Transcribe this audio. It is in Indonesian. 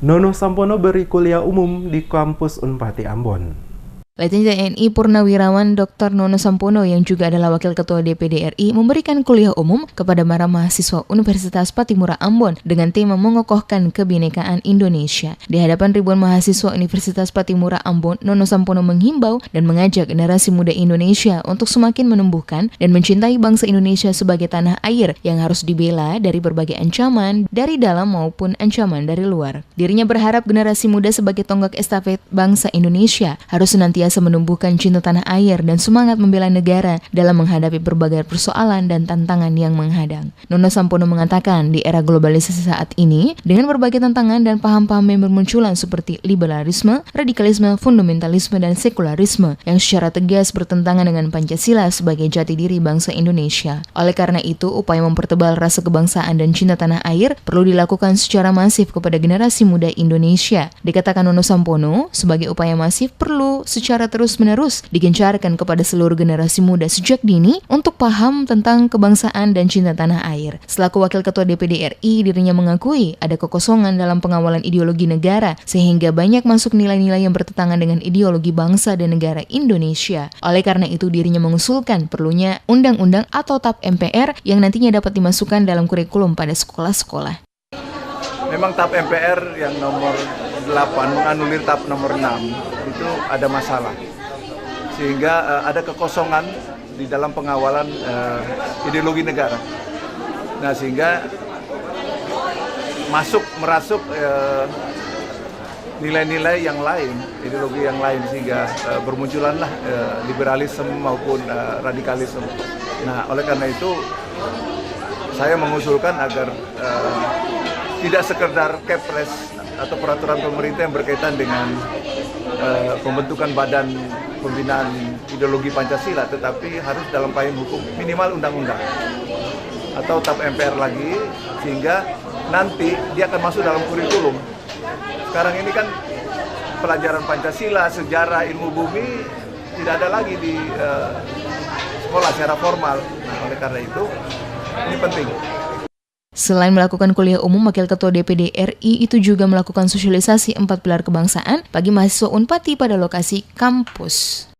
Nono Sampono beri kuliah umum di kampus Unpati Ambon. Letjen TNI Purnawirawan Dr. Nono Sampono yang juga adalah Wakil Ketua DPD RI memberikan kuliah umum kepada para mahasiswa Universitas Pattimura Ambon dengan tema mengokohkan kebinekaan Indonesia. Di hadapan ribuan mahasiswa Universitas Pattimura Ambon, Nono Sampono menghimbau dan mengajak generasi muda Indonesia untuk semakin menumbuhkan dan mencintai bangsa Indonesia sebagai tanah air yang harus dibela dari berbagai ancaman dari dalam maupun ancaman dari luar. Dirinya berharap generasi muda sebagai tonggak estafet bangsa Indonesia harus senantiasa menumbuhkan cinta tanah air dan semangat membela negara dalam menghadapi berbagai persoalan dan tantangan yang menghadang. Nono Sampono mengatakan di era globalisasi saat ini, dengan berbagai tantangan dan paham-paham yang bermunculan seperti liberalisme, radikalisme, fundamentalisme, dan sekularisme yang secara tegas bertentangan dengan Pancasila sebagai jati diri bangsa Indonesia. Oleh karena itu, upaya mempertebal rasa kebangsaan dan cinta tanah air perlu dilakukan secara masif kepada generasi muda Indonesia. Dikatakan Nono Sampono, sebagai upaya masif perlu secara terus-menerus digencarkan kepada seluruh generasi muda sejak dini untuk paham tentang kebangsaan dan cinta tanah air. Selaku Wakil Ketua DPD RI, dirinya mengakui ada kekosongan dalam pengawalan ideologi negara sehingga banyak masuk nilai-nilai yang bertentangan dengan ideologi bangsa dan negara Indonesia. Oleh karena itu, dirinya mengusulkan perlunya undang-undang atau TAP MPR yang nantinya dapat dimasukkan dalam kurikulum pada sekolah-sekolah. Memang TAP MPR yang nomor 8 menganulir TAP nomor 6 itu ada masalah, sehingga ada kekosongan di dalam pengawalan ideologi negara. Nah, sehingga merasuk nilai-nilai yang lain, ideologi yang lain, sehingga bermunculanlah liberalisme maupun radikalisme. Nah, oleh karena itu saya mengusulkan agar tidak sekedar Kepres atau peraturan pemerintah yang berkaitan dengan pembentukan badan pembinaan ideologi Pancasila, tetapi harus dalam payung hukum minimal undang-undang atau TAP MPR lagi, sehingga nanti dia akan masuk dalam kurikulum. Sekarang ini kan pelajaran Pancasila, sejarah, ilmu bumi tidak ada lagi di sekolah secara formal. Nah, oleh karena itu ini penting. Selain melakukan kuliah umum, Wakil Ketua DPD RI itu juga melakukan sosialisasi 4 pilar kebangsaan bagi mahasiswa Unpati pada lokasi kampus.